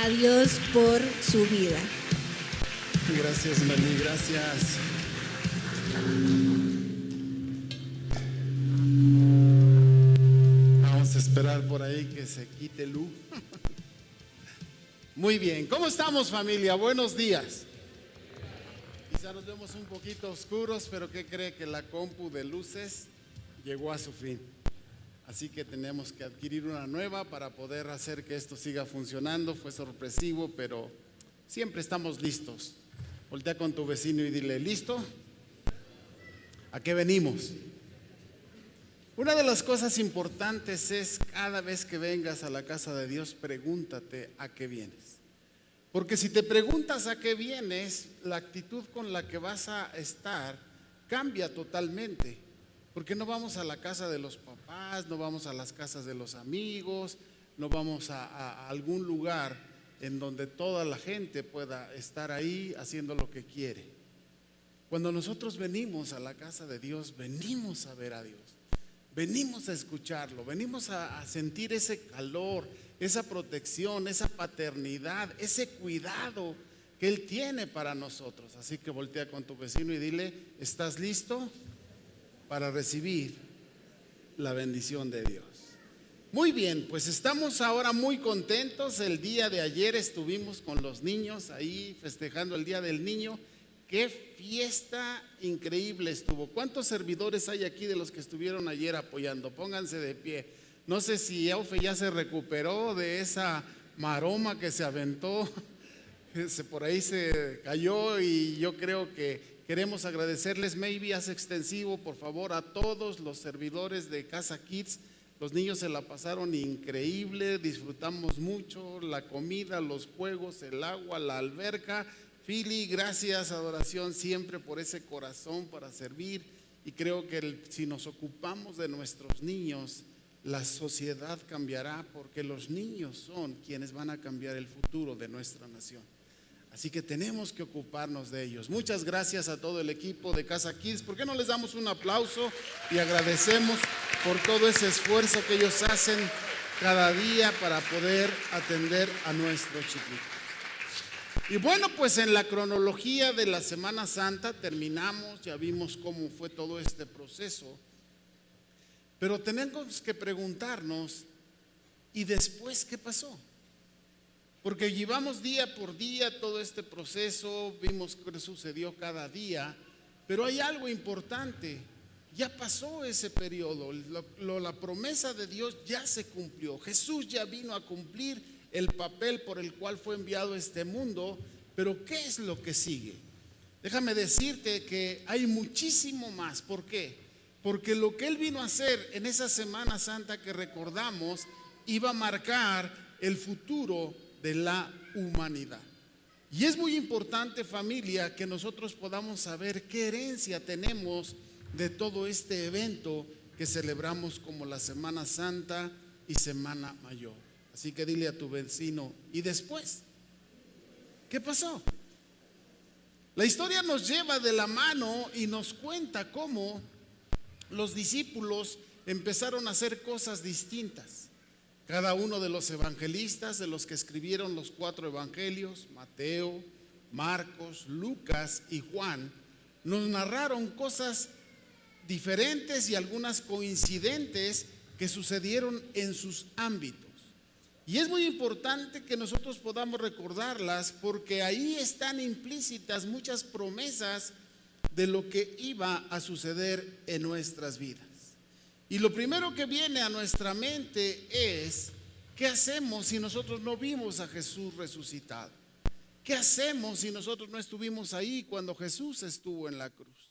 a Dios por su vida. Gracias, Meli, gracias. Vamos a esperar por ahí que se quite luz. Muy bien, ¿cómo estamos, familia? Buenos días. Quizá nos vemos un poquito oscuros, pero ¿qué cree? Que la compu de luces llegó a su fin. Así que tenemos que adquirir una nueva para poder hacer que esto siga funcionando. Fue sorpresivo, pero siempre estamos listos. Voltea con tu vecino y dile, ¿listo? ¿A qué venimos? Una de las cosas importantes es cada vez que vengas a la casa de Dios, pregúntate a qué vienes. Porque si te preguntas a qué vienes, la actitud con la que vas a estar cambia totalmente. Porque no vamos a la casa de los papás, no vamos a las casas de los amigos, no vamos a algún lugar en donde toda la gente pueda estar ahí haciendo lo que quiere. Cuando nosotros venimos a la casa de Dios, venimos a ver a Dios, venimos a escucharlo, venimos a sentir ese calor, esa protección, esa paternidad, ese cuidado que Él tiene para nosotros. Así que voltea con tu vecino y dile, ¿estás listo para recibir la bendición de Dios? Muy bien, pues estamos ahora muy contentos. El día de ayer estuvimos con los niños ahí festejando el Día del Niño. Qué fiesta increíble estuvo. ¿Cuántos servidores hay aquí de los que estuvieron ayer apoyando? Pónganse de pie. No sé si Eufe ya se recuperó de esa maroma que se aventó. Por ahí se cayó y yo creo que queremos agradecerles. Maybe haz extensivo, por favor, a todos los servidores de Casa Kids. Los niños se la pasaron increíble, disfrutamos mucho, la comida, los juegos, el agua, la alberca. Fili, gracias, adoración, siempre por ese corazón para servir. Y creo que si nos ocupamos de nuestros niños, la sociedad cambiará, porque los niños son quienes van a cambiar el futuro de nuestra nación. Así que tenemos que ocuparnos de ellos. Muchas gracias a todo el equipo de Casa Kids. ¿Por qué no les damos un aplauso y agradecemos por todo ese esfuerzo que ellos hacen cada día para poder atender a nuestros chiquitos? Y bueno, pues en la cronología de la Semana Santa terminamos, ya vimos cómo fue todo este proceso, pero tenemos que preguntarnos, ¿y después qué pasó? Porque llevamos día por día todo este proceso, vimos qué sucedió cada día, pero hay algo importante, ya pasó ese periodo, la promesa de Dios ya se cumplió, Jesús ya vino a cumplir el papel por el cual fue enviado a este mundo, pero ¿qué es lo que sigue? Déjame decirte que hay muchísimo más. ¿Por qué? Porque lo que Él vino a hacer en esa Semana Santa que recordamos iba a marcar el futuro de la humanidad. Y es muy importante, familia, que nosotros podamos saber qué herencia tenemos de todo este evento que celebramos como la Semana Santa y Semana Mayor. Así que dile a tu vecino, ¿y después? ¿Qué pasó? La historia nos lleva de la mano y nos cuenta cómo los discípulos empezaron a hacer cosas distintas. Cada uno de los evangelistas, de los que escribieron los 4 evangelios, Mateo, Marcos, Lucas y Juan, nos narraron cosas diferentes y algunas coincidentes que sucedieron en sus ámbitos. Y es muy importante que nosotros podamos recordarlas, porque ahí están implícitas muchas promesas de lo que iba a suceder en nuestras vidas. Y lo primero que viene a nuestra mente es, ¿qué hacemos si nosotros no vimos a Jesús resucitado? ¿Qué hacemos si nosotros no estuvimos ahí cuando Jesús estuvo en la cruz?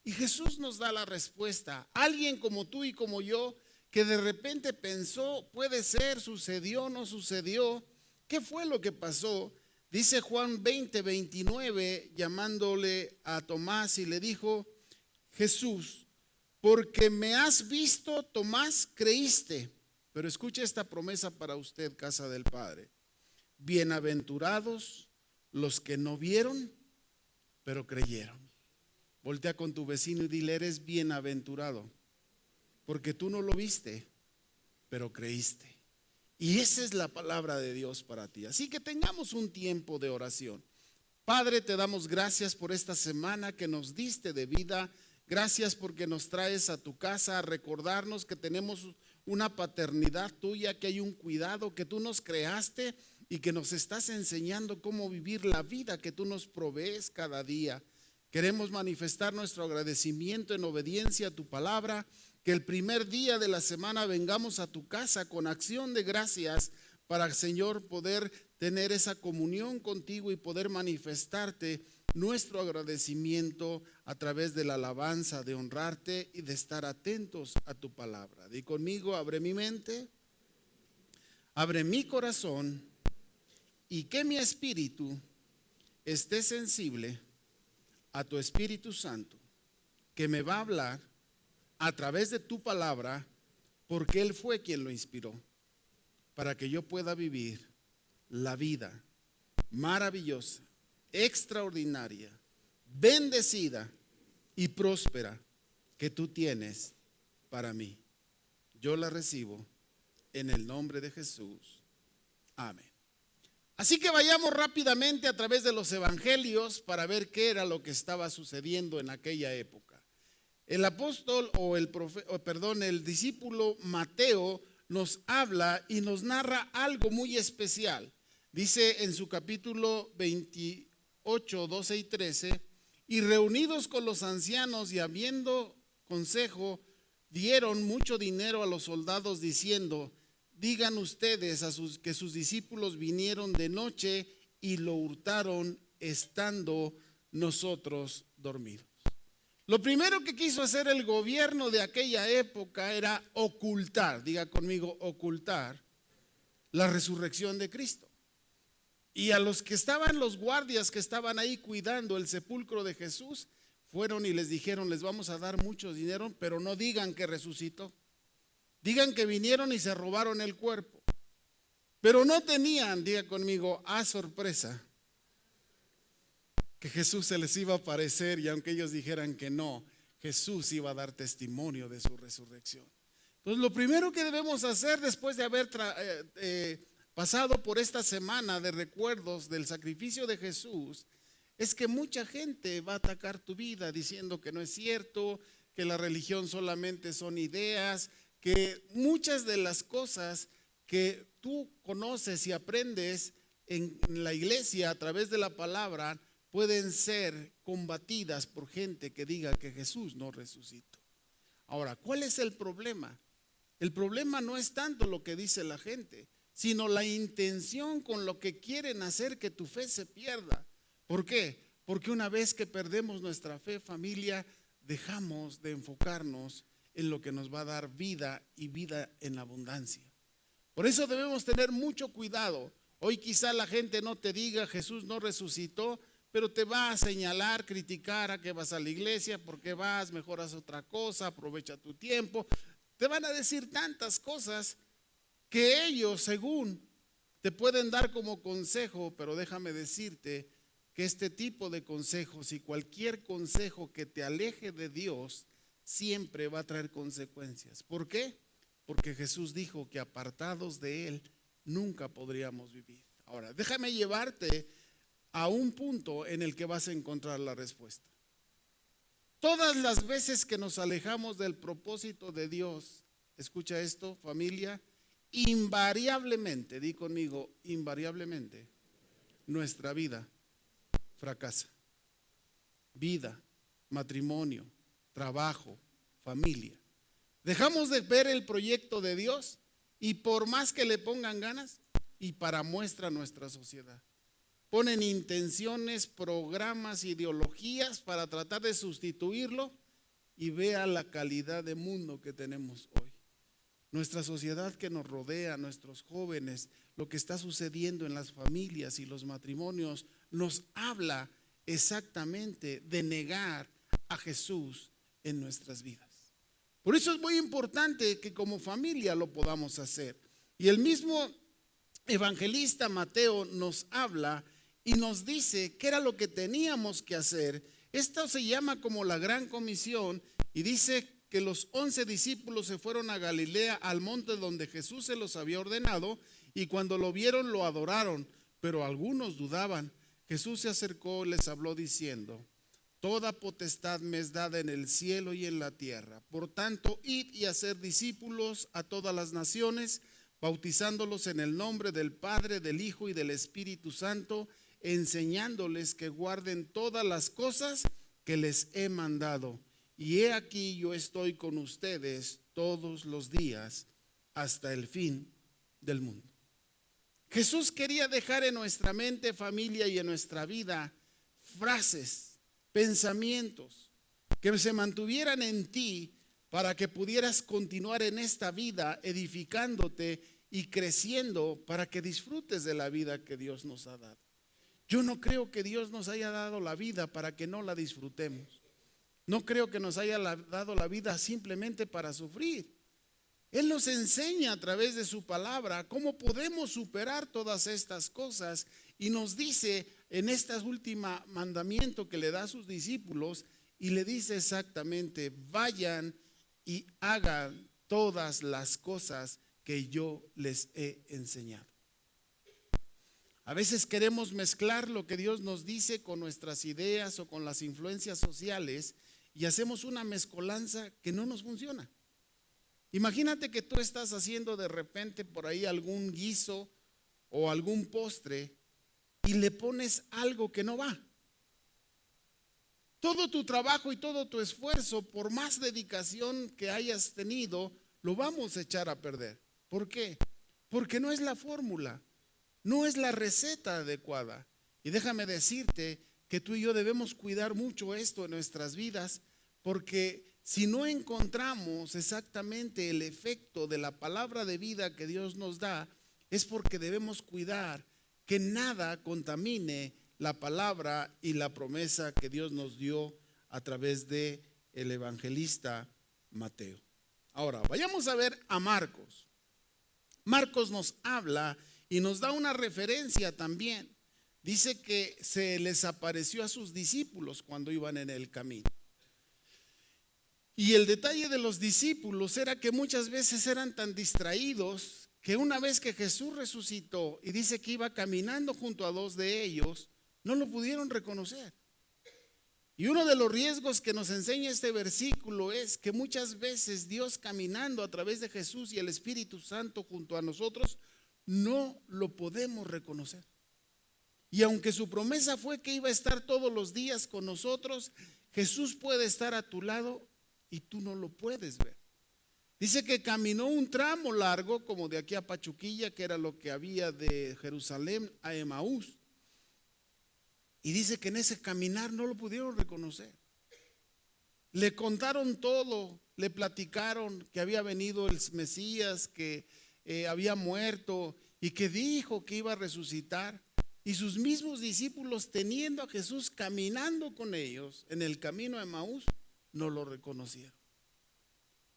Y Jesús nos da la respuesta. Alguien como tú y como yo, que de repente pensó, puede ser, sucedió, no sucedió, ¿qué fue lo que pasó? Dice Juan 20:29, llamándole a Tomás, y le dijo, Jesús, porque me has visto, Tomás, creíste. Pero escucha esta promesa para usted, casa del Padre. Bienaventurados los que no vieron, pero creyeron. Voltea con tu vecino y dile, eres bienaventurado, porque tú no lo viste, pero creíste. Y esa es la palabra de Dios para ti. Así que tengamos un tiempo de oración. Padre, te damos gracias por esta semana que nos diste de vida. Gracias porque nos traes a tu casa a recordarnos que tenemos una paternidad tuya, que hay un cuidado, que tú nos creaste y que nos estás enseñando cómo vivir la vida que tú nos provees cada día. Queremos manifestar nuestro agradecimiento en obediencia a tu palabra, que el primer día de la semana vengamos a tu casa con acción de gracias para, Señor, poder tener esa comunión contigo y poder manifestarte nuestro agradecimiento a través de la alabanza, de honrarte y de estar atentos a tu palabra. Di conmigo, abre mi mente, abre mi corazón y que mi espíritu esté sensible a tu Espíritu Santo, que me va a hablar a través de tu palabra, porque Él fue quien lo inspiró, para que yo pueda vivir la vida maravillosa, extraordinaria, bendecida y próspera que tú tienes para mí. Yo la recibo en el nombre de Jesús. Amén. Así que vayamos rápidamente a través de los evangelios para ver qué era lo que estaba sucediendo en aquella época. El apóstol el discípulo Mateo nos habla y nos narra algo muy especial. Dice en su capítulo 28, 12 y 13, y reunidos con los ancianos y habiendo consejo, dieron mucho dinero a los soldados diciendo: digan ustedes que sus discípulos vinieron de noche y lo hurtaron estando nosotros dormidos. Lo primero que quiso hacer el gobierno de aquella época era ocultar, diga conmigo, ocultar la resurrección de Cristo. Y a los que estaban, los guardias que estaban ahí cuidando el sepulcro de Jesús, fueron y les dijeron: les vamos a dar mucho dinero, pero no digan que resucitó. Digan que vinieron y se robaron el cuerpo. Pero no tenían, diga conmigo, sorpresa, que Jesús se les iba a aparecer, y aunque ellos dijeran que no, Jesús iba a dar testimonio de su resurrección. Entonces, lo primero que debemos hacer después de haber pasado por esta semana de recuerdos del sacrificio de Jesús, es que mucha gente va a atacar tu vida diciendo que no es cierto, que la religión solamente son ideas, que muchas de las cosas que tú conoces y aprendes en la iglesia a través de la palabra pueden ser combatidas por gente que diga que Jesús no resucitó. Ahora, ¿cuál es el problema? El problema no es tanto lo que dice la gente, sino la intención con lo que quieren hacer que tu fe se pierda. ¿Por qué? Porque una vez que perdemos nuestra fe, familia, dejamos de enfocarnos en lo que nos va a dar vida y vida en abundancia. Por eso debemos tener mucho cuidado. Hoy quizá la gente no te diga Jesús no resucitó, pero te va a señalar, criticar a que vas a la iglesia, por qué vas, mejor haz otra cosa, aprovecha tu tiempo. Te van a decir tantas cosas que ellos, según, te pueden dar como consejo, pero déjame decirte que este tipo de consejos y cualquier consejo que te aleje de Dios siempre va a traer consecuencias. ¿Por qué? Porque Jesús dijo que apartados de Él nunca podríamos vivir. Ahora, déjame llevarte a un punto en el que vas a encontrar la respuesta. Todas las veces que nos alejamos del propósito de Dios, escucha esto, familia, invariablemente, di conmigo, invariablemente, nuestra vida fracasa. Vida, matrimonio, trabajo, familia. Dejamos de ver el proyecto de Dios y por más que le pongan ganas, y para muestra nuestra sociedad, ponen intenciones, programas, ideologías para tratar de sustituirlo, y vea la calidad de mundo que tenemos hoy. Nuestra sociedad que nos rodea, nuestros jóvenes, lo que está sucediendo en las familias y los matrimonios, nos habla exactamente de negar a Jesús en nuestras vidas. Por eso es muy importante que como familia lo podamos hacer. Y el mismo evangelista Mateo nos habla y nos dice qué era lo que teníamos que hacer. Esto se llama como la gran comisión y dice que los 11 discípulos se fueron a Galilea, al monte donde Jesús se los había ordenado, y cuando lo vieron lo adoraron, pero algunos dudaban. Jesús se acercó y les habló diciendo: toda potestad me es dada en el cielo y en la tierra. Por tanto, id y haced discípulos a todas las naciones, bautizándolos en el nombre del Padre, del Hijo y del Espíritu Santo, enseñándoles que guarden todas las cosas que les he mandado. Y he aquí, yo estoy con ustedes todos los días hasta el fin del mundo. Jesús quería dejar en nuestra mente, familia, y en nuestra vida frases, pensamientos que se mantuvieran en ti para que pudieras continuar en esta vida edificándote y creciendo para que disfrutes de la vida que Dios nos ha dado. Yo no creo que Dios nos haya dado la vida para que no la disfrutemos. No creo que nos haya dado la vida simplemente para sufrir. Él nos enseña a través de su palabra cómo podemos superar todas estas cosas, y nos dice en este último mandamiento que le da a sus discípulos, y le dice exactamente: vayan y hagan todas las cosas que yo les he enseñado. A veces queremos mezclar lo que Dios nos dice con nuestras ideas o con las influencias sociales, y hacemos una mezcolanza que no nos funciona. Imagínate que tú estás haciendo de repente por ahí algún guiso o algún postre y le pones algo que no va. Todo tu trabajo y todo tu esfuerzo, por más dedicación que hayas tenido, lo vamos a echar a perder. ¿Por qué? Porque no es la fórmula, no es la receta adecuada. Y déjame decirte que tú y yo debemos cuidar mucho esto en nuestras vidas, porque si no encontramos exactamente el efecto de la palabra de vida que Dios nos da, es porque debemos cuidar que nada contamine la palabra y la promesa que Dios nos dio a través de el evangelista Mateo. Ahora, vayamos a ver a Marcos. Marcos nos habla y nos da una referencia también. Dice que se les apareció a sus discípulos cuando iban en el camino. Y el detalle de los discípulos era que muchas veces eran tan distraídos que una vez que Jesús resucitó y dice que iba caminando junto a dos de ellos, no lo pudieron reconocer. Y uno de los riesgos que nos enseña este versículo es que muchas veces Dios, caminando a través de Jesús y el Espíritu Santo junto a nosotros, no lo podemos reconocer. Y aunque su promesa fue que iba a estar todos los días con nosotros, Jesús puede estar a tu lado y tú no lo puedes ver. Dice que caminó un tramo largo, como de aquí a Pachuquilla, que era lo que había de Jerusalén a Emaús. Y dice que en ese caminar no lo pudieron reconocer. Le contaron todo, le platicaron que había venido el Mesías, que había muerto y que dijo que iba a resucitar. Y sus mismos discípulos, teniendo a Jesús caminando con ellos en el camino a Emaús, no lo reconocieron.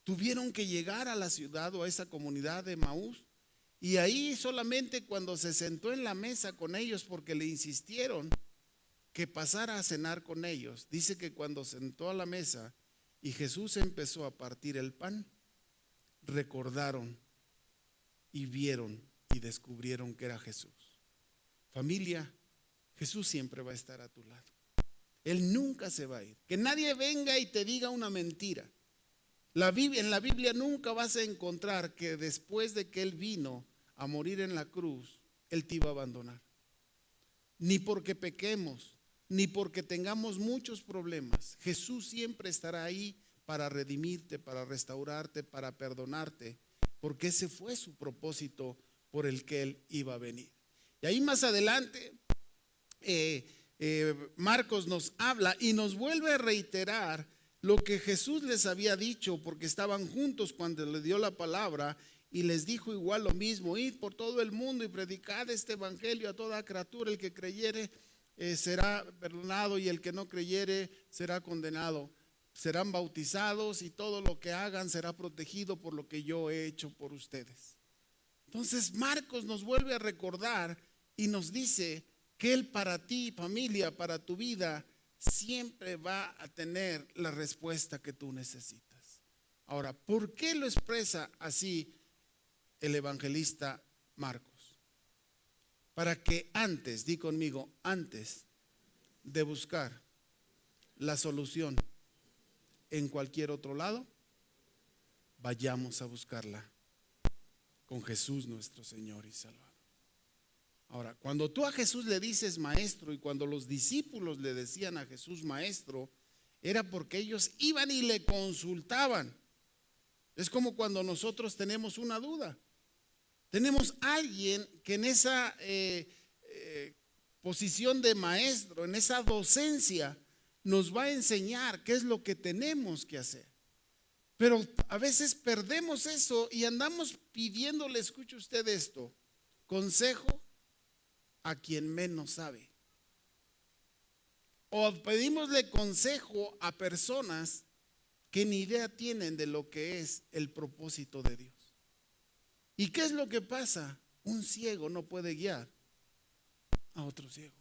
Tuvieron que llegar a la ciudad o a esa comunidad de Emaús, y ahí solamente cuando se sentó en la mesa con ellos, porque le insistieron que pasara a cenar con ellos, dice que cuando sentó a la mesa y Jesús empezó a partir el pan, recordaron y vieron y descubrieron que era Jesús. Familia, Jesús siempre va a estar a tu lado. Él nunca se va a ir. Que nadie venga y te diga una mentira. En la Biblia nunca vas a encontrar que después de que Él vino a morir en la cruz, Él te iba a abandonar. Ni porque pequemos, ni porque tengamos muchos problemas. Jesús siempre estará ahí para redimirte, para restaurarte, para perdonarte, porque ese fue su propósito por el que Él iba a venir. Y ahí más adelante Marcos nos habla y nos vuelve a reiterar lo que Jesús les había dicho, porque estaban juntos cuando le dio la palabra y les dijo igual lo mismo: id por todo el mundo y predicad este evangelio a toda criatura. El que creyere será perdonado y el que no creyere será condenado. Serán bautizados y todo lo que hagan será protegido por lo que yo he hecho por ustedes. Entonces Marcos nos vuelve a recordar y nos dice que Él, para ti, familia, para tu vida, siempre va a tener la respuesta que tú necesitas. Ahora, ¿por qué lo expresa así el evangelista Marcos? Para que antes, di conmigo, antes de buscar la solución en cualquier otro lado, vayamos a buscarla con Jesús nuestro Señor y Salvador. Ahora, cuando tú a Jesús le dices maestro, y cuando los discípulos le decían a Jesús maestro, era porque ellos iban y le consultaban. Es como cuando nosotros tenemos una duda. Tenemos alguien que en esa posición de maestro, en esa docencia, nos va a enseñar qué es lo que tenemos que hacer. Pero a veces perdemos eso y andamos pidiéndole, escuche usted esto, consejo a quien menos sabe. O pedimosle consejo a personas que ni idea tienen de lo que es el propósito de Dios. ¿Y qué es lo que pasa? Un ciego no puede guiar a otro ciego.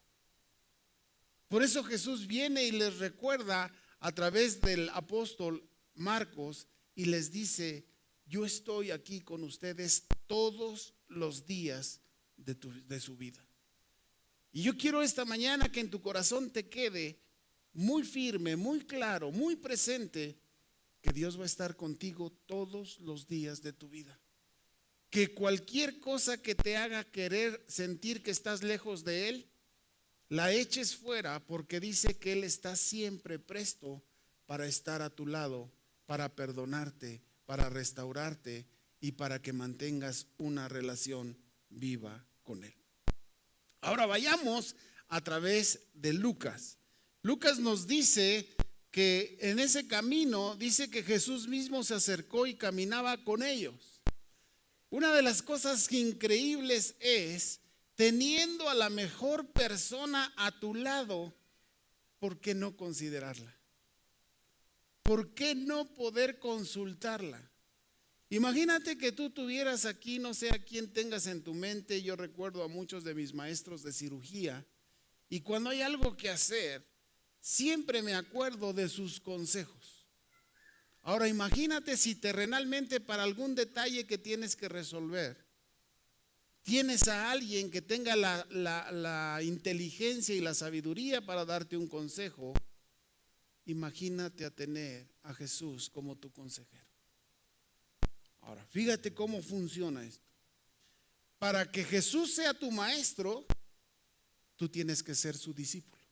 Por eso Jesús viene y les recuerda a través del apóstol Marcos y les dice: yo estoy aquí con ustedes todos los días de su vida. Y yo quiero esta mañana que en tu corazón te quede muy firme, muy claro, muy presente, que Dios va a estar contigo todos los días de tu vida. Que cualquier cosa que te haga querer sentir que estás lejos de Él, la eches fuera, porque dice que Él está siempre presto para estar a tu lado, para perdonarte, para restaurarte y para que mantengas una relación viva con Él. Ahora vayamos a través de Lucas. Lucas nos dice que en ese camino, dice que Jesús mismo se acercó y caminaba con ellos. Una de las cosas increíbles es, teniendo a la mejor persona a tu lado, ¿por qué no considerarla? ¿Por qué no poder consultarla? Imagínate que tú tuvieras aquí, no sé a quién tengas en tu mente. Yo recuerdo a muchos de mis maestros de cirugía, y cuando hay algo que hacer, siempre me acuerdo de sus consejos. Ahora imagínate si terrenalmente para algún detalle que tienes que resolver, tienes a alguien que tenga la inteligencia y la sabiduría para darte un consejo. Imagínate a tener a Jesús como tu consejero. Ahora, fíjate cómo funciona esto. Para que Jesús sea tu maestro, tú tienes que ser su discípulo.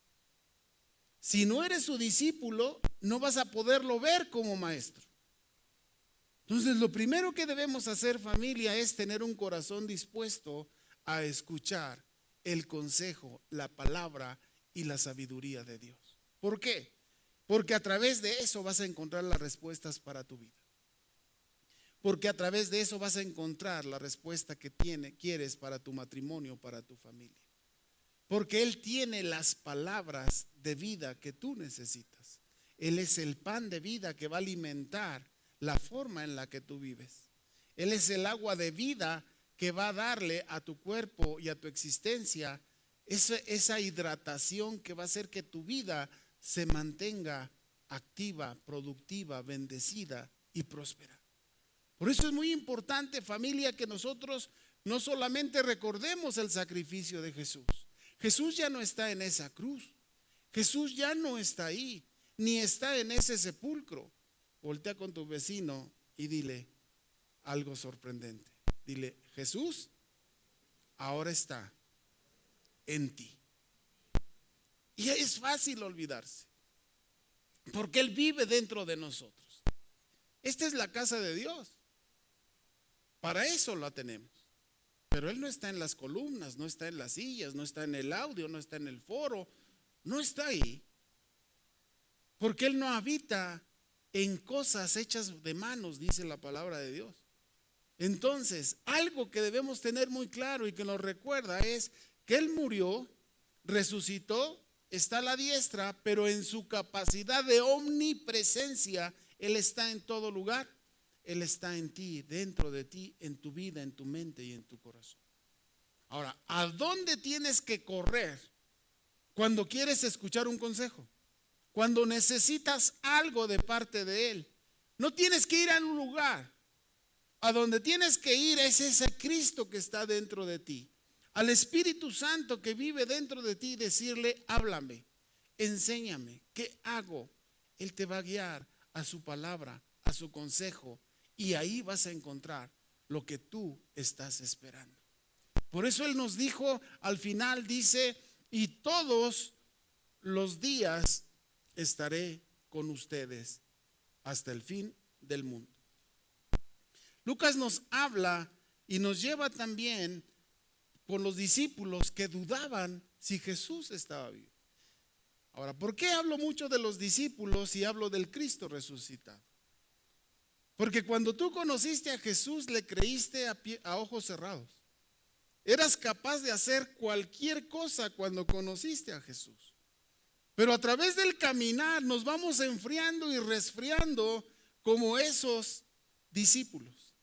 Si no eres su discípulo, no vas a poderlo ver como maestro. Entonces, lo primero que debemos hacer, familia, es tener un corazón dispuesto a escuchar el consejo, la palabra y la sabiduría de Dios. ¿Por qué? Porque a través de eso vas a encontrar las respuestas para tu vida. Porque a través de eso vas a encontrar la respuesta que quieres para tu matrimonio, para tu familia. Porque Él tiene las palabras de vida que tú necesitas. Él es el pan de vida que va a alimentar la forma en la que tú vives. Él es el agua de vida que va a darle a tu cuerpo y a tu existencia esa hidratación que va a hacer que tu vida se mantenga activa, productiva, bendecida y próspera. Por eso es muy importante, familia, que nosotros no solamente recordemos el sacrificio de Jesús. Jesús ya no está en esa cruz. Jesús ya no está ahí, ni está en ese sepulcro. Voltea con tu vecino y dile algo sorprendente. Dile: Jesús ahora está en ti. Y es fácil olvidarse, porque Él vive dentro de nosotros. Esta es la casa de Dios. Para eso la tenemos. Pero Él no está en las columnas, no está en las sillas, no está en el audio, no está en el foro, no está ahí. Porque Él no habita en cosas hechas de manos, dice la palabra de Dios. Entonces, algo que debemos tener muy claro y que nos recuerda es que Él murió, resucitó, está a la diestra, pero en su capacidad de omnipresencia, Él está en todo lugar. Él está en ti, dentro de ti, en tu vida, en tu mente y en tu corazón. Ahora, ¿a dónde tienes que correr cuando quieres escuchar un consejo? Cuando necesitas algo de parte de Él. No tienes que ir a un lugar. A donde tienes que ir es ese Cristo que está dentro de ti. Al Espíritu Santo que vive dentro de ti, decirle, háblame, enséñame, ¿qué hago? Él te va a guiar a su palabra, a su consejo, y ahí vas a encontrar lo que tú estás esperando. Por eso Él nos dijo, al final dice, y todos los días estaré con ustedes hasta el fin del mundo. Lucas nos habla y nos lleva también con los discípulos que dudaban si Jesús estaba vivo. Ahora, ¿por qué hablo mucho de los discípulos y hablo del Cristo resucitado? Porque cuando tú conociste a Jesús, le creíste a ojos cerrados. Eras capaz de hacer cualquier cosa cuando conociste a Jesús. Pero a través del caminar nos vamos enfriando y resfriando como esos discípulos.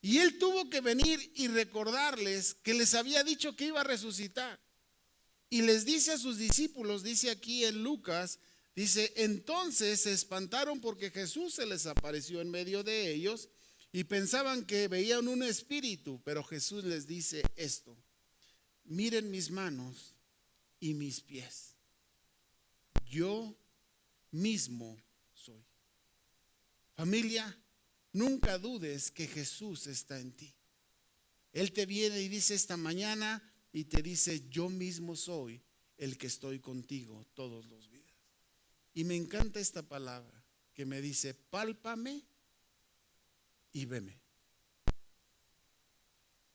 Y Él tuvo que venir y recordarles que les había dicho que iba a resucitar. Y les dice a sus discípulos, dice aquí en Lucas, dice, entonces se espantaron porque Jesús se les apareció en medio de ellos y pensaban que veían un espíritu, pero Jesús les dice esto, miren mis manos y mis pies, yo mismo soy. Familia, nunca dudes que Jesús está en ti. Él te viene y dice esta mañana y te dice, yo mismo soy el que estoy contigo todos los días. Y me encanta esta palabra que me dice, pálpame y veme.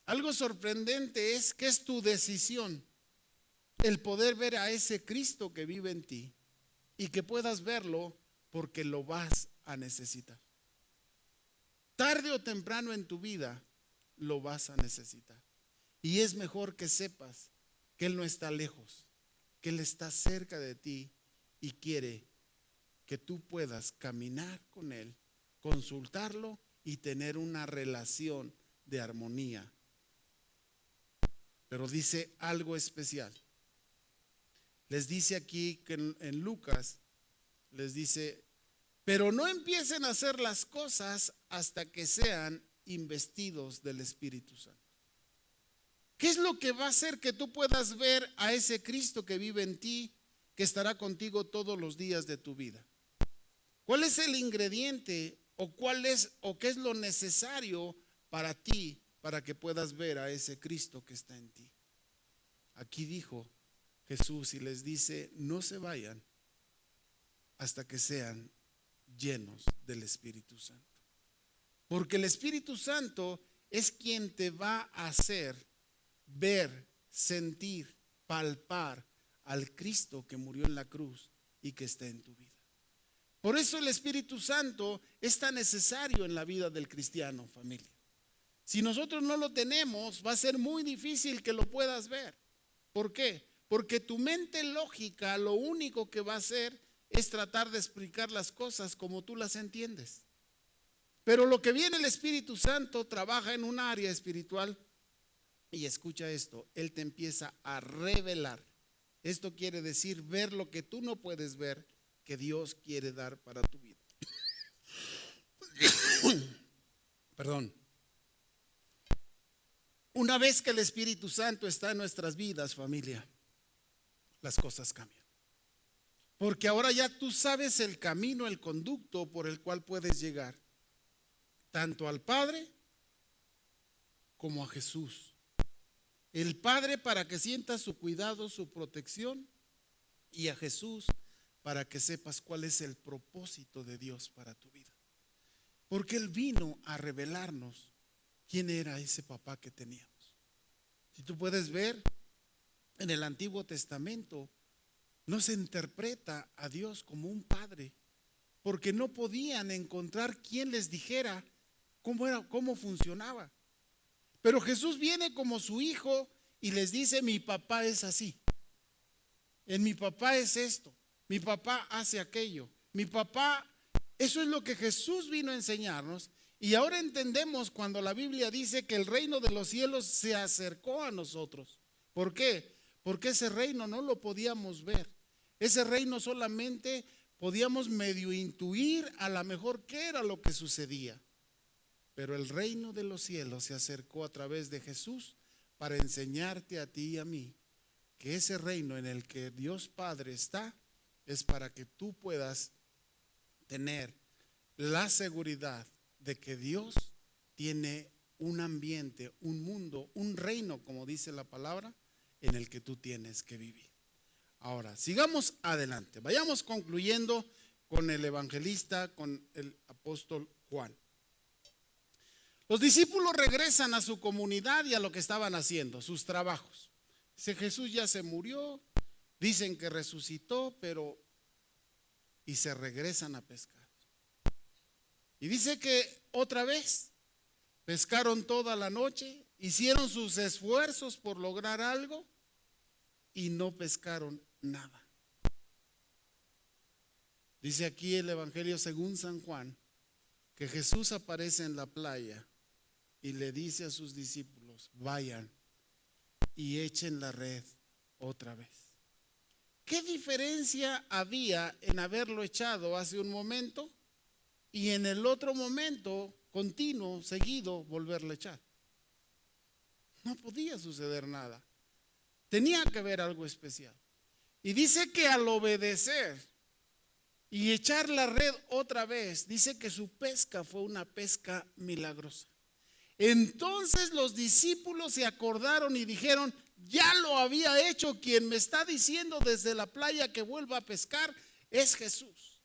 Algo sorprendente es que es tu decisión el poder ver a ese Cristo que vive en ti y que puedas verlo porque lo vas a necesitar. Tarde o temprano en tu vida lo vas a necesitar. Y es mejor que sepas que Él no está lejos, que Él está cerca de ti y quiere que tú puedas caminar con Él, consultarlo y tener una relación de armonía. Pero dice algo especial. Les dice aquí que en Lucas, les dice, pero no empiecen a hacer las cosas hasta que sean investidos del Espíritu Santo. ¿Qué es lo que va a hacer que tú puedas ver a ese Cristo que vive en ti, que estará contigo todos los días de tu vida? ¿Cuál es el ingrediente o qué es lo necesario para ti para que puedas ver a ese Cristo que está en ti? Aquí dijo Jesús y les dice, no se vayan hasta que sean llenos del Espíritu Santo. Porque el Espíritu Santo es quien te va a hacer ver, sentir, palpar al Cristo que murió en la cruz y que está en tu vida. Por eso el Espíritu Santo es tan necesario en la vida del cristiano, familia. Si nosotros no lo tenemos, va a ser muy difícil que lo puedas ver. ¿Por qué? Porque tu mente lógica lo único que va a hacer es tratar de explicar las cosas como tú las entiendes. Pero lo que viene el Espíritu Santo trabaja en un área espiritual y escucha esto, Él te empieza a revelar. Esto quiere decir ver lo que tú no puedes ver, que Dios quiere dar para tu vida. Perdón. Una vez que el Espíritu Santo está en nuestras vidas, familia, las cosas cambian. Porque ahora ya tú sabes el camino, el conducto por el cual puedes llegar tanto al Padre como a Jesús. El Padre para que sientas su cuidado, su protección, y a Jesús para que sepas cuál es el propósito de Dios para tu vida. Porque Él vino a revelarnos quién era ese papá que teníamos. Si tú puedes ver en el Antiguo Testamento, no se interpreta a Dios como un padre, porque no podían encontrar quien les dijera cómo funcionaba. Pero Jesús viene como su hijo y les dice, mi papá es así. En mi papá es esto, mi papá hace aquello, mi papá, eso es lo que Jesús vino a enseñarnos. Y ahora entendemos cuando la Biblia dice que el reino de los cielos se acercó a nosotros. ¿Por qué? Porque ese reino no lo podíamos ver. Ese reino solamente podíamos medio intuir a lo mejor qué era lo que sucedía. Pero el reino de los cielos se acercó a través de Jesús para enseñarte a ti y a mí que ese reino en el que Dios Padre está es para que tú puedas tener la seguridad de que Dios tiene un ambiente, un mundo, un reino, como dice la palabra, en el que tú tienes que vivir. Ahora, sigamos adelante. Vayamos concluyendo con el evangelista, con el apóstol Juan. Los discípulos regresan a su comunidad y a lo que estaban haciendo, sus trabajos. Dice, Jesús ya se murió, dicen que resucitó, y se regresan a pescar. Y dice que otra vez pescaron toda la noche, hicieron sus esfuerzos por lograr algo y no pescaron nada. Dice aquí el Evangelio según San Juan que Jesús aparece en la playa y le dice a sus discípulos, vayan y echen la red otra vez. ¿Qué diferencia había en haberlo echado hace un momento y en el otro momento continuo, seguido, volverlo a echar? No podía suceder nada. Tenía que haber algo especial. Y dice que al obedecer y echar la red otra vez, dice que su pesca fue una pesca milagrosa. Entonces los discípulos se acordaron y dijeron, ya lo había hecho, quien me está diciendo desde la playa que vuelva a pescar es Jesús.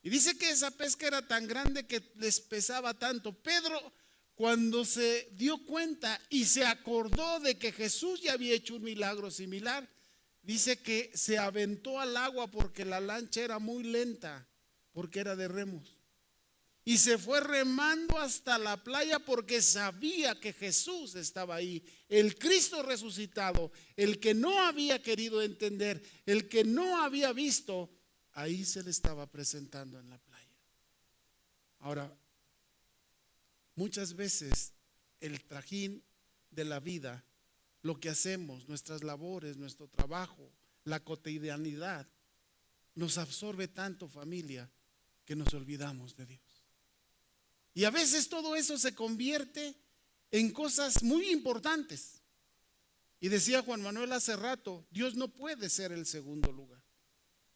Y dice que esa pesca era tan grande que les pesaba tanto. Pedro, cuando se dio cuenta y se acordó de que Jesús ya había hecho un milagro similar, dice que se aventó al agua porque la lancha era muy lenta, porque era de remos. Y se fue remando hasta la playa porque sabía que Jesús estaba ahí, el Cristo resucitado, el que no había querido entender, el que no había visto, ahí se le estaba presentando en la playa. Ahora, muchas veces el trajín de la vida, lo que hacemos, nuestras labores, nuestro trabajo, la cotidianidad, nos absorbe tanto, familia, que nos olvidamos de Dios. Y a veces todo eso se convierte en cosas muy importantes. Y decía Juan Manuel hace rato, Dios no puede ser el segundo lugar.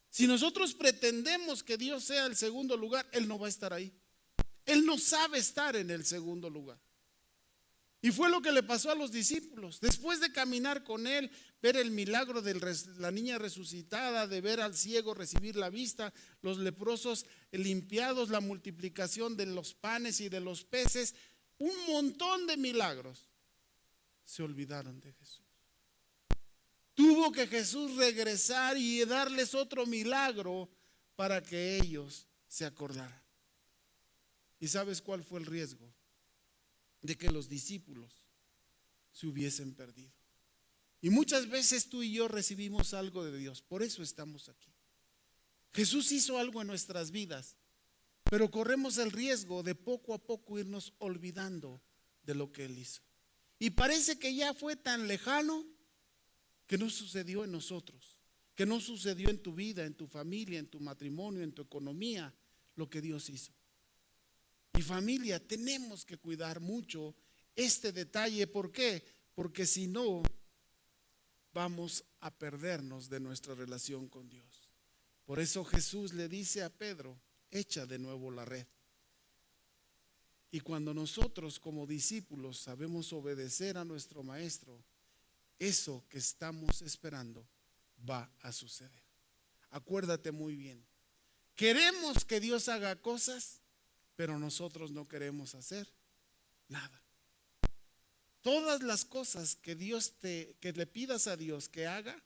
Si nosotros pretendemos que Dios sea el segundo lugar, Él no va a estar ahí. Él no sabe estar en el segundo lugar. Y fue lo que le pasó a los discípulos. Después de caminar con Él, ver el milagro de la niña resucitada, de ver al ciego recibir la vista, los leprosos limpiados, la multiplicación de los panes y de los peces, un montón de milagros, se olvidaron de Jesús. Tuvo que Jesús regresar y darles otro milagro para que ellos se acordaran. ¿Y sabes cuál fue el riesgo? De que los discípulos se hubiesen perdido. Y muchas veces tú y yo recibimos algo de Dios, por eso estamos aquí. Jesús hizo algo en nuestras vidas, pero corremos el riesgo de poco a poco irnos olvidando de lo que Él hizo. Y parece que ya fue tan lejano que no sucedió en nosotros, que no sucedió en tu vida, en tu familia, en tu matrimonio, en tu economía, lo que Dios hizo. Y familia, tenemos que cuidar mucho este detalle. ¿Por qué? Porque si no, vamos a perdernos de nuestra relación con Dios. Por eso Jesús le dice a Pedro, echa de nuevo la red. Y cuando nosotros como discípulos sabemos obedecer a nuestro maestro, eso que estamos esperando va a suceder. Acuérdate muy bien, queremos que Dios haga cosas, pero nosotros no queremos hacer nada. Todas las cosas que que le pidas a Dios que haga,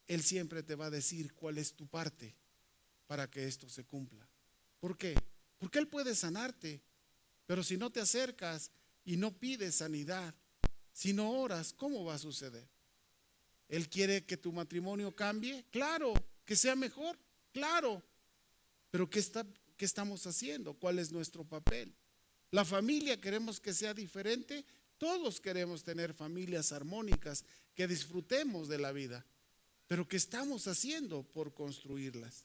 Él siempre te va a decir cuál es tu parte para que esto se cumpla. ¿Por qué? Porque Él puede sanarte, pero si no te acercas y no pides sanidad, si no oras, ¿cómo va a suceder? ¿Él quiere que tu matrimonio cambie? Claro. ¿Que sea mejor? Claro. Pero ¿qué estamos haciendo? ¿Cuál es nuestro papel? La familia queremos que sea diferente. Todos queremos tener familias armónicas, que disfrutemos de la vida. Pero ¿qué estamos haciendo por construirlas?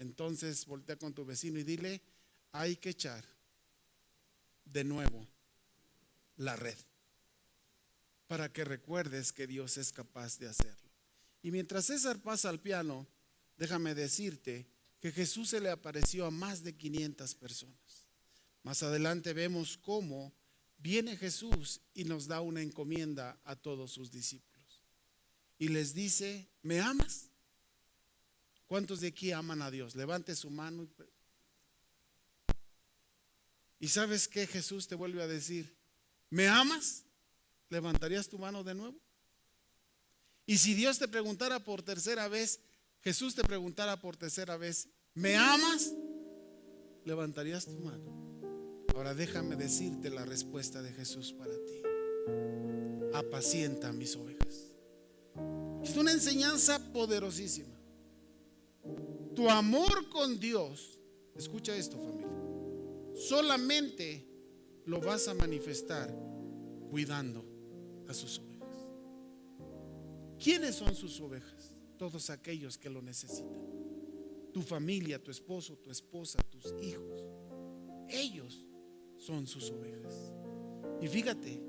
Entonces voltea con tu vecino y dile, hay que echar de nuevo la red, para que recuerdes que Dios es capaz de hacerlo. Y mientras César pasa al piano, déjame decirte que Jesús se le apareció a más de 500 personas. Más adelante vemos cómo viene Jesús y nos da una encomienda a todos sus discípulos. Y les dice, ¿me amas? ¿Cuántos de aquí aman a Dios? Levante su mano. ¿Y sabes qué? Jesús te vuelve a decir, ¿me amas? ¿Levantarías tu mano de nuevo? Y si Dios te preguntara por tercera vez, Jesús te preguntara por tercera vez, ¿me amas? ¿Levantarías tu mano? Ahora déjame decirte la respuesta de Jesús para ti. Apacienta mis ovejas. Es una enseñanza poderosísima. Tu amor con Dios, escucha esto, familia, solamente lo vas a manifestar cuidando a sus ovejas. ¿Quiénes son sus ovejas? Todos aquellos que lo necesitan. Tu familia, tu esposo, tu esposa, tus hijos. Ellos son sus ovejas. Y fíjate,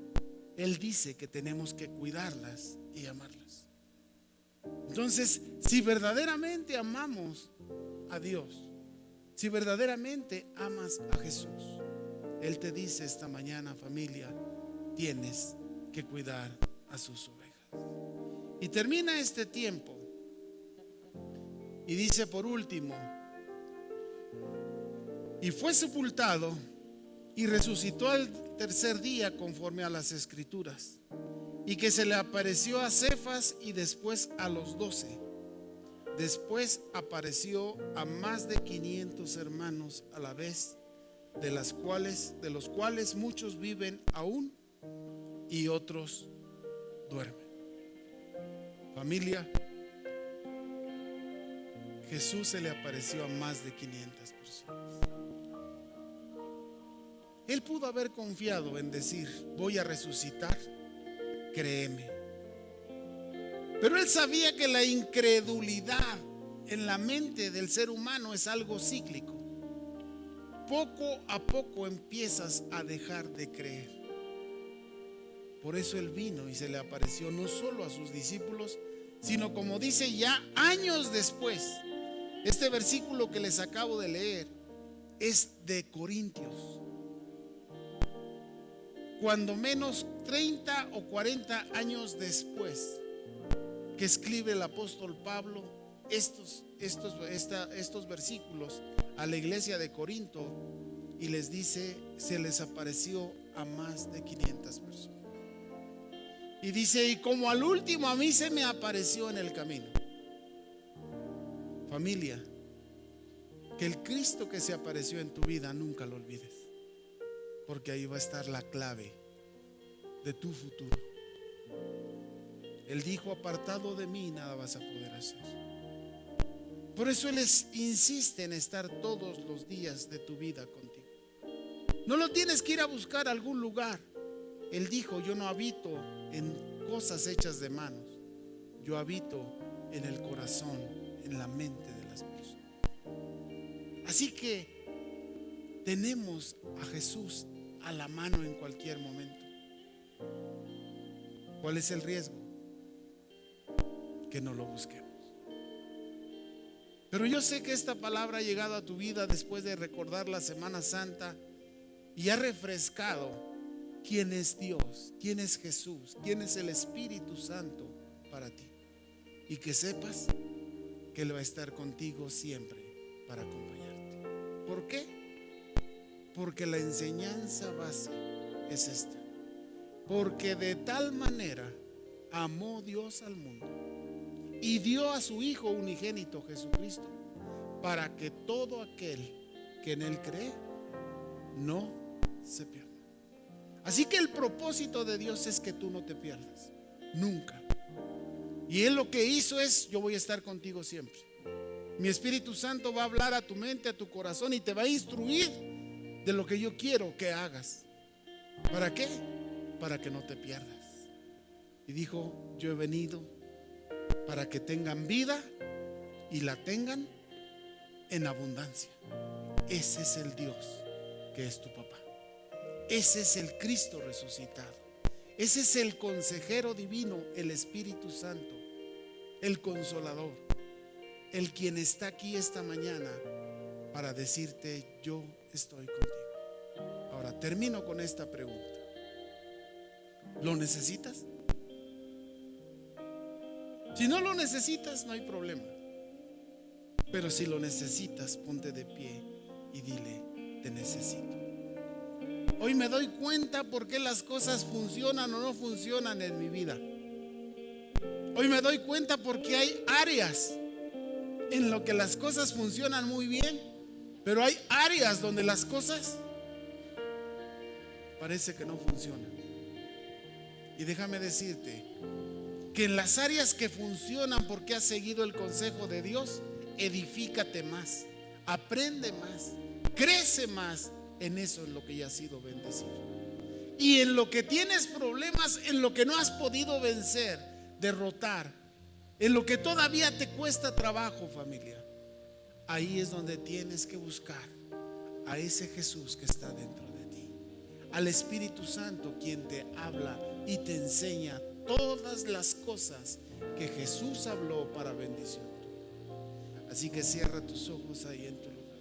Él dice que tenemos que cuidarlas y amarlas. Entonces, si verdaderamente amamos a Dios, si verdaderamente amas a Jesús, Él te dice esta mañana, familia, tienes que cuidar a sus ovejas. Y termina este tiempo y dice por último, y fue sepultado y resucitó al tercer día conforme a las Escrituras, y que se le apareció a Cefas y después a los 12. Después apareció a más de 500 hermanos a la vez, de los cuales muchos viven aún y otros duermen. Familia, Jesús se le apareció a más de 500 personas. Él pudo haber confiado en decir, voy a resucitar, créeme. Pero él sabía que la incredulidad en la mente del ser humano es algo cíclico. Poco a poco empiezas a dejar de creer. Por eso él vino y se le apareció no solo a sus discípulos, sino como dice ya años después. Este versículo que les acabo de leer es de Corintios. Cuando menos 30 o 40 años después que escribe el apóstol Pablo estos versículos a la iglesia de Corinto y les dice, se les apareció a más de 500 personas. Y dice, y como al último a mí se me apareció en el camino. Familia, que el Cristo que se apareció en tu vida nunca lo olvides, porque ahí va a estar la clave de tu futuro. Él dijo, apartado de mí nada vas a poder hacer. Por eso Él insiste en estar todos los días de tu vida contigo. No lo tienes que ir a buscar a algún lugar. Él dijo, yo no habito en cosas hechas de manos, yo habito en el corazón, en la mente de las personas. Así que tenemos a Jesús a la mano en cualquier momento. ¿Cuál es el riesgo? Que no lo busquemos. Pero yo sé que esta palabra ha llegado a tu vida después de recordar la Semana Santa y ha refrescado quién es Dios, quién es Jesús, quién es el Espíritu Santo para ti. Y que sepas que Él va a estar contigo siempre para acompañarte. ¿Por qué? Porque la enseñanza base es esta. Porque de tal manera amó Dios al mundo y dio a su Hijo unigénito Jesucristo, para que todo aquel que en Él cree no se pierda. Así que el propósito de Dios es que tú no te pierdas, nunca. Y Él lo que hizo es, yo voy a estar contigo siempre. Mi Espíritu Santo va a hablar a tu mente, a tu corazón y te va a instruir de lo que yo quiero que hagas. ¿Para qué? Para que no te pierdas. Y dijo, yo he venido para que tengan vida y la tengan en abundancia. Ese es el Dios que es tu papá. Ese es el Cristo resucitado. Ese es el consejero divino, el Espíritu Santo, el consolador, el quien está aquí esta mañana para decirte: yo estoy contigo. Ahora termino con esta pregunta: ¿lo necesitas? Si no lo necesitas, no hay problema. Pero si lo necesitas, ponte de pie y dile: te necesito. Hoy me doy cuenta por qué las cosas funcionan o no funcionan en mi vida. Hoy me doy cuenta porque hay áreas en lo que las cosas funcionan muy bien, pero hay áreas donde las cosas parece que no funcionan. Y déjame decirte que en las áreas que funcionan porque has seguido el consejo de Dios, edifícate más, aprende más, crece más en eso en lo que ya has sido bendecido. Y en lo que tienes problemas, en lo que no has podido vencer, derrotar, en lo que todavía te cuesta trabajo, familia, ahí es donde tienes que buscar a ese Jesús que está dentro de ti, al Espíritu Santo, quien te habla y te enseña todas las cosas que Jesús habló para bendición tuya. Así que cierra tus ojos ahí en tu lugar,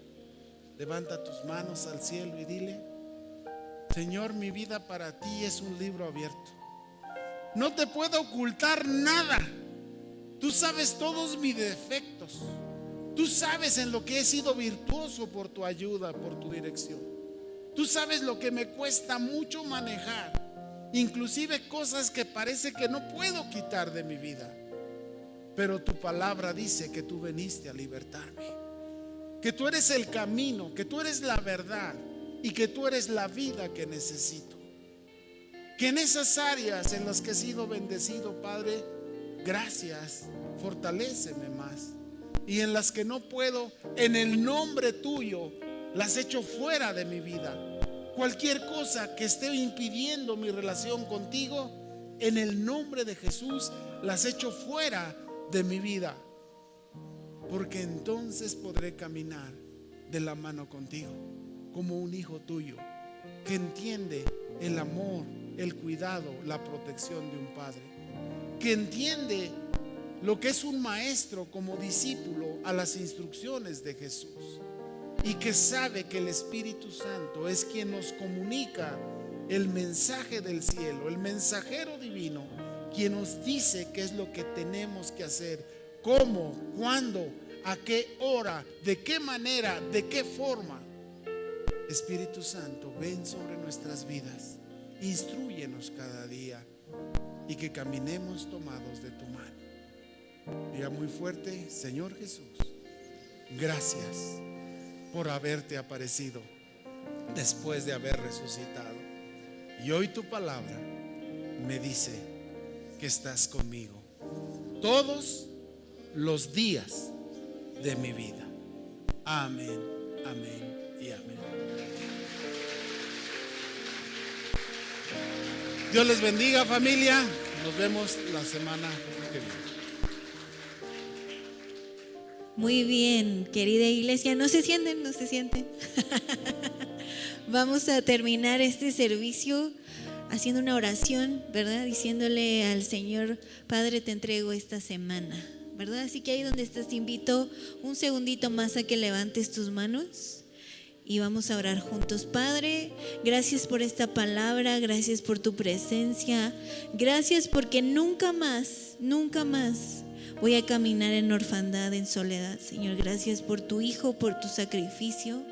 levanta tus manos al cielo y dile: Señor, mi vida para ti es un libro abierto. No te puedo ocultar nada. Tú sabes todos mis defectos. Tú sabes en lo que he sido virtuoso por tu ayuda, por tu dirección. Tú sabes lo que me cuesta mucho manejar, inclusive cosas que parece que no puedo quitar de mi vida. Pero tu palabra dice que tú viniste a libertarme, que tú eres el camino, que tú eres la verdad y que tú eres la vida que necesito. Que en esas áreas en las que he sido bendecido, Padre, gracias, fortaléceme más. Y en las que no puedo, en el nombre tuyo, las echo fuera de mi vida. Cualquier cosa que esté impidiendo mi relación contigo, en el nombre de Jesús, las echo fuera de mi vida. Porque entonces podré caminar de la mano contigo, como un hijo tuyo, que entiende el amor, el cuidado, la protección de un padre, que entiende lo que es un maestro como discípulo a las instrucciones de Jesús, y que sabe que el Espíritu Santo es quien nos comunica el mensaje del cielo, el mensajero divino, quien nos dice qué es lo que tenemos que hacer, cómo, cuándo, a qué hora, de qué manera, de qué forma. Espíritu Santo, ven sobre nuestras vidas, instrúyenos cada día y que caminemos tomados de tu mano. Diga muy fuerte: Señor Jesús, gracias por haberte aparecido después de haber resucitado. Y hoy tu palabra me dice que estás conmigo todos los días de mi vida. Amén, amén y amén. Dios les bendiga, familia. Nos vemos la semana que viene. Muy bien, querida iglesia. No se sienten, no se sienten. Vamos a terminar este servicio haciendo una oración, ¿verdad? Diciéndole al Señor: Padre, te entrego esta semana, ¿verdad? Así que ahí donde estás, te invito un segundito más a que levantes tus manos y vamos a orar juntos. Padre, gracias por esta palabra, gracias por tu presencia, gracias porque nunca más voy a caminar en orfandad, en soledad. Señor, gracias por tu Hijo, por tu sacrificio.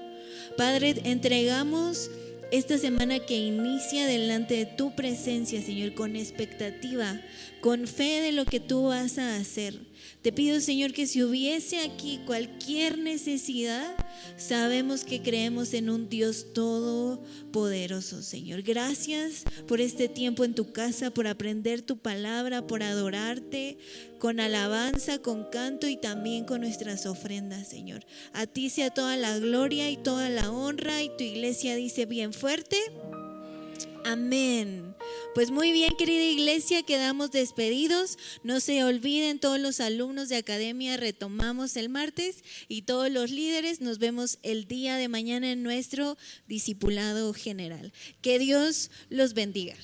Padre, entregamos esta semana que inicia delante de tu presencia, Señor, con expectativa, con fe de lo que tú vas a hacer. Te pido, Señor, que si hubiese aquí cualquier necesidad, sabemos que creemos en un Dios todopoderoso, Señor. Gracias por este tiempo en tu casa, por aprender tu palabra, por adorarte con alabanza, con canto y también con nuestras ofrendas, Señor. A ti sea toda la gloria y toda la honra, y tu iglesia dice bien fuerte: Amén. Pues muy bien, querida iglesia, quedamos despedidos. No se olviden, todos los alumnos de academia retomamos el martes y todos los líderes nos vemos el día de mañana en nuestro discipulado general. Que Dios los bendiga.